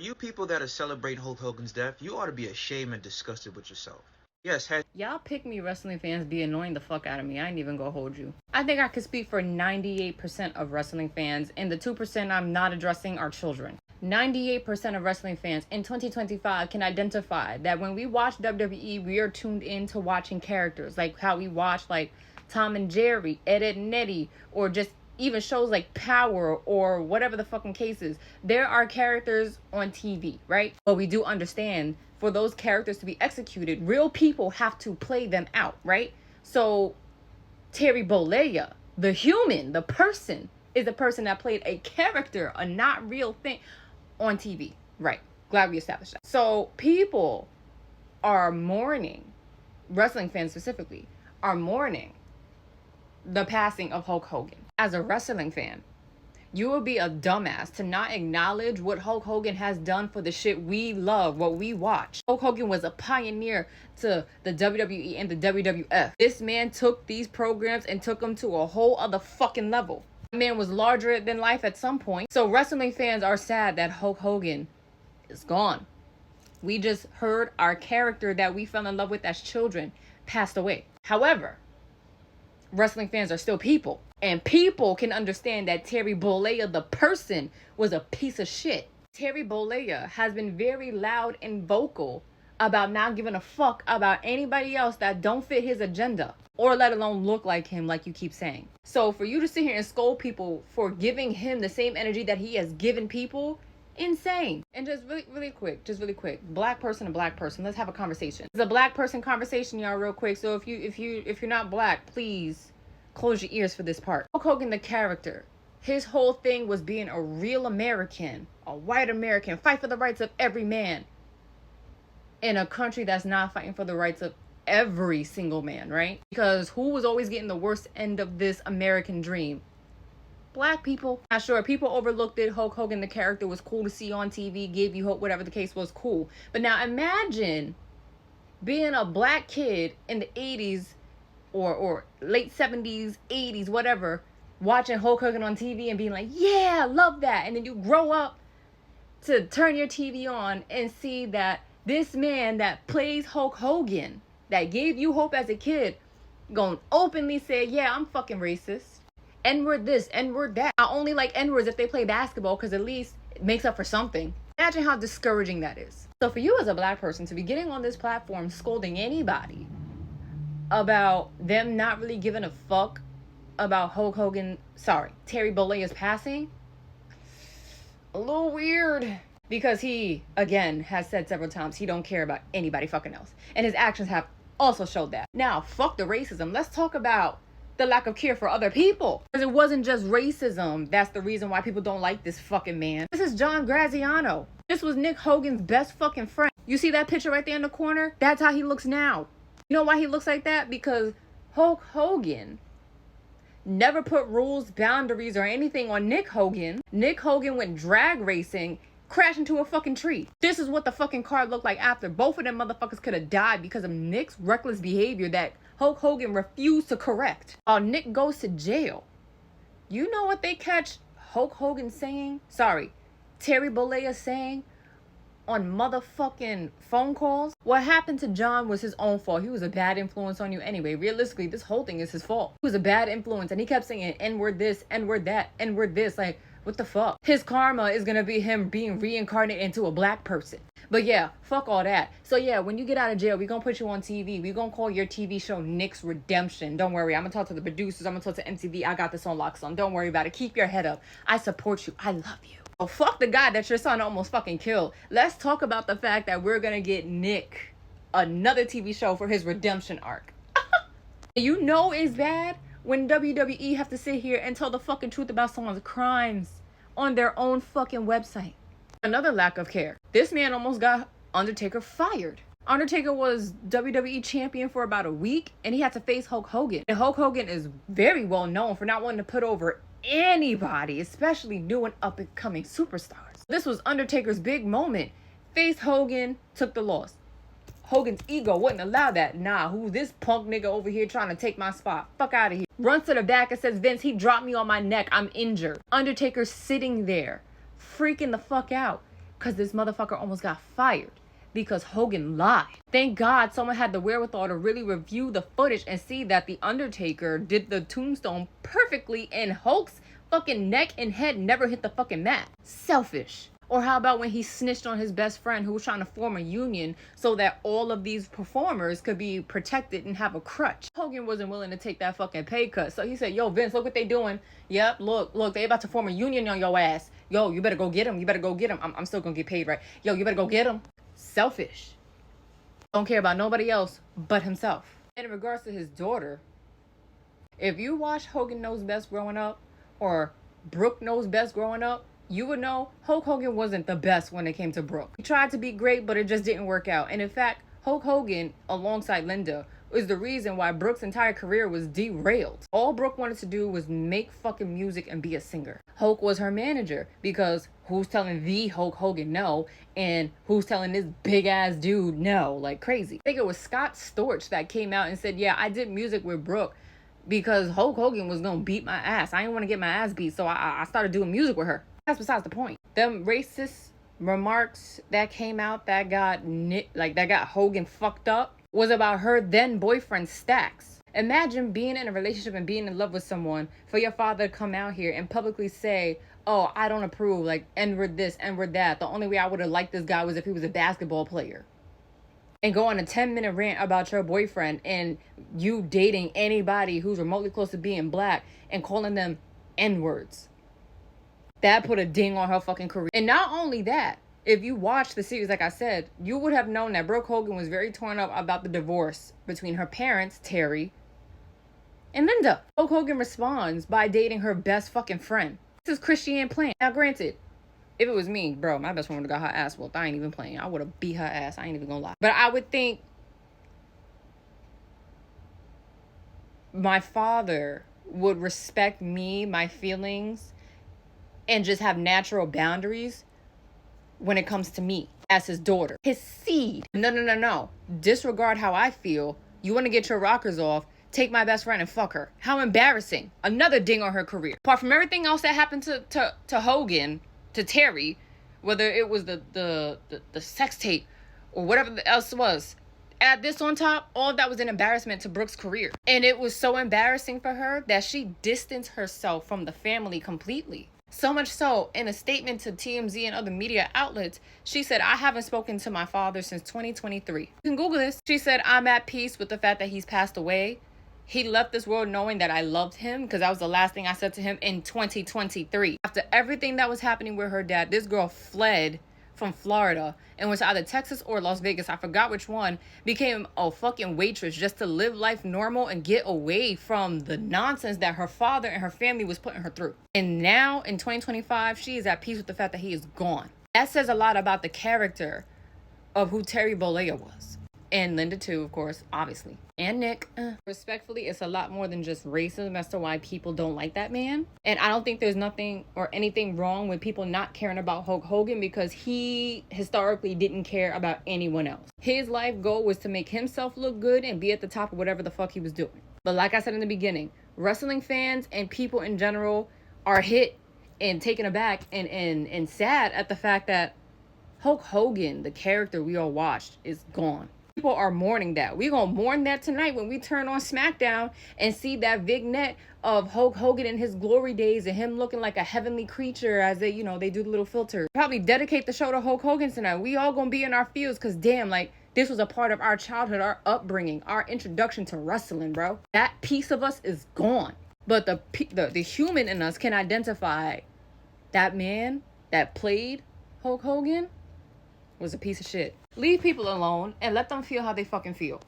You people that are celebrating Hulk Hogan's death, you ought to be ashamed and disgusted with yourself. Yes, Y'all pick me wrestling fans be annoying the fuck out of me. I ain't even gonna hold you. I think I could speak for 98% of wrestling fans, and the 2% I'm not addressing are children. 98% of wrestling fans in 2025 can identify that when we watch WWE, we are tuned into watching characters, like how we watch like Tom and Jerry, Ed, Edd and Eddy, or just even shows like Power or whatever the fucking case is. There are characters on TV, right? But we do understand for those characters to be executed, real people have to play them out, right? So Terry Bollea, the human, the person, is the person that played a character, a not real thing on TV, right? Glad we established that. So people are mourning, wrestling fans specifically, are mourning the passing of Hulk Hogan. As a wrestling fan, you will be a dumbass to not acknowledge what Hulk Hogan has done for the shit we love, what we watch. Hulk Hogan was a pioneer to the WWE and the WWF. This man took these programs and took them to a whole other fucking level. The man was larger than life at some point. So wrestling fans are sad that Hulk Hogan is gone. We just heard our character that we fell in love with as children passed away. However, wrestling fans are still people. And people can understand that Terry Bollea, the person, was a piece of shit. Terry Bollea has been very loud and vocal about not giving a fuck about anybody else that don't fit his agenda, or let alone look like him, like you keep saying. So for you to sit here and scold people for giving him the same energy that he has given people, insane. And just really quick, black person to black person, let's have a conversation. It's a black person conversation, y'all, real quick. So if you're not black, please close your ears for this part. Hulk Hogan, the character, his whole thing was being a real American, a white American, fight for the rights of every man in a country that's not fighting for the rights of every single man, right? Because who was always getting the worst end of this American dream? Black people. Not sure, people overlooked it. Hulk Hogan, the character, was cool to see on TV, gave you hope, whatever the case was, cool. But now imagine being a black kid in the 80s or late 70s, 80s, whatever, watching Hulk Hogan on TV and being like, yeah, love that. And then you grow up to turn your TV on and see that this man that plays Hulk Hogan, that gave you hope as a kid, gonna openly say, yeah, I'm fucking racist. N-word this, N-word that. I only like N-words if they play basketball because at least it makes up for something. Imagine how discouraging that is. So for you as a black person to be getting on this platform scolding anybody about them not really giving a fuck about Terry Bollea's passing, a little weird. Because he, again, has said several times he don't care about anybody fucking else. And his actions have also showed that. Now, fuck the racism. Let's talk about the lack of care for other people. Because it wasn't just racism that's the reason why people don't like this fucking man. This is John Graziano. This was Nick Hogan's best fucking friend. You see that picture right there in the corner? That's how he looks now. You know why he looks like that? Because Hulk Hogan never put rules, boundaries, or anything on Nick Hogan. Nick Hogan went drag racing, crashed into a fucking tree. This is what the fucking card looked like after. Both of them motherfuckers could have died because of Nick's reckless behavior that Hulk Hogan refused to correct. While Nick goes to jail, you know what they catch Hulk Hogan saying? Terry Bollea saying on motherfucking phone calls? What happened to John was his own fault. He was a bad influence on you anyway. Realistically, this whole thing is his fault. He was a bad influence and he kept saying N-word this, N-word that, N-word this. Like, what the fuck? His karma is gonna be him being reincarnated into a black person. But yeah, fuck all that. So yeah, when you get out of jail, we gonna put you on TV. We gonna call your TV show Nick's Redemption. Don't worry, I'm gonna talk to the producers. I'm gonna talk to MTV. I got this on lock, son. Don't worry about it. Keep your head up. I support you. I love you. Oh, fuck the guy that your son almost fucking killed. Let's talk about the fact that we're gonna get Nick another TV show for his redemption arc. You know it's bad when WWE have to sit here and tell the fucking truth about someone's crimes on their own fucking website. Another lack of care. This man almost got Undertaker fired. Undertaker was WWE champion for about a week and he had to face Hulk Hogan. And Hulk Hogan is very well known for not wanting to put over anybody, especially new and up and coming superstars. This was Undertaker's big moment. Faced Hogan, took the loss. Hogan's ego wouldn't allow that. Nah, who's this punk nigga over here trying to take my spot? Fuck out of here. Runs to the back and says, Vince, he dropped me on my neck. I'm injured. Undertaker sitting there, freaking the fuck out. because this motherfucker almost got fired because Hogan lied. Thank God someone had the wherewithal to really review the footage and see that the Undertaker did the tombstone perfectly and Hulk's fucking neck and head never hit the fucking mat. Selfish. Or how about when he snitched on his best friend who was trying to form a union so that all of these performers could be protected and have a crutch? Hogan wasn't willing to take that fucking pay cut. So he said, yo, Vince, look what they doing. Yep, look, they about to form a union on your ass. Yo, you better go get him. You better go get him. I'm still gonna get paid, right? Yo, you better go get him. Selfish. Don't care about nobody else but himself. And in regards to his daughter, if you watch Hogan Knows Best growing up or Brooke Knows Best growing up, you would know Hulk Hogan wasn't the best when it came to Brooke. He tried to be great, but it just didn't work out. And in fact, Hulk Hogan, alongside Linda, is the reason why Brooke's entire career was derailed. All Brooke wanted to do was make fucking music and be a singer. Hulk was her manager because who's telling the Hulk Hogan no, and who's telling this big ass dude no, like crazy. I think it was Scott Storch that came out and said, yeah, I did music with Brooke because Hulk Hogan was gonna beat my ass. I didn't want to get my ass beat, so I started doing music with her. That's besides the point. Them racist remarks that came out that got Hogan fucked up was about her then boyfriend Stax. Imagine being in a relationship and being in love with someone for your father to come out here and publicly say, oh, I don't approve, like N-word this, N-word that. The only way I would have liked this guy was if he was a basketball player. And go on a 10-minute rant about your boyfriend and you dating anybody who's remotely close to being black and calling them N-words. That put a ding on her fucking career. And not only that, if you watch the series, like I said, you would have known that Brooke Hogan was very torn up about the divorce between her parents, Terry, and Linda. Hulk Hogan responds by dating her best fucking friend. This is Christiane Plant. Now, granted, if it was me, bro, my best friend would have got her ass whooped. I ain't even playing. I would have beat her ass. I ain't even gonna lie. But I would think my father would respect me, my feelings, and just have natural boundaries when it comes to me as his daughter. His seed. No. Disregard how I feel. You want to get your rockers off, take my best friend and fuck her. How embarrassing. Another ding on her career. Apart from everything else that happened to Hogan, to Terry, whether it was the sex tape or whatever else was, add this on top, all of that was an embarrassment to Brooke's career. And it was so embarrassing for her that she distanced herself from the family completely. So much so, in a statement to TMZ and other media outlets, she said, I haven't spoken to my father since 2023. You can Google this. She said, I'm at peace with the fact that he's passed away. He left this world knowing that I loved him because that was the last thing I said to him in 2023. After everything that was happening with her dad, this girl fled from Florida and went to either Texas or Las Vegas, I forgot which one, became a fucking waitress just to live life normal and get away from the nonsense that her father and her family was putting her through. And now in 2025, she is at peace with the fact that he is gone. That says a lot about the character of who Terry Bollea was. And Linda too, of course, obviously. And Nick. Respectfully, it's a lot more than just racism as to why people don't like that man. And I don't think there's nothing or anything wrong with people not caring about Hulk Hogan because he historically didn't care about anyone else. His life goal was to make himself look good and be at the top of whatever the fuck he was doing. But like I said in the beginning, wrestling fans and people in general are hit and taken aback and sad at the fact that Hulk Hogan, the character we all watched, is gone. People are mourning that. We're going to mourn that tonight when we turn on SmackDown and see that vignette of Hulk Hogan in his glory days and him looking like a heavenly creature as they, they do the little filter. Probably dedicate the show to Hulk Hogan tonight. We all going to be in our fields because damn, this was a part of our childhood, our upbringing, our introduction to wrestling, bro. That piece of us is gone. But the human in us can identify that man that played Hulk Hogan was a piece of shit. Leave people alone and let them feel how they fucking feel.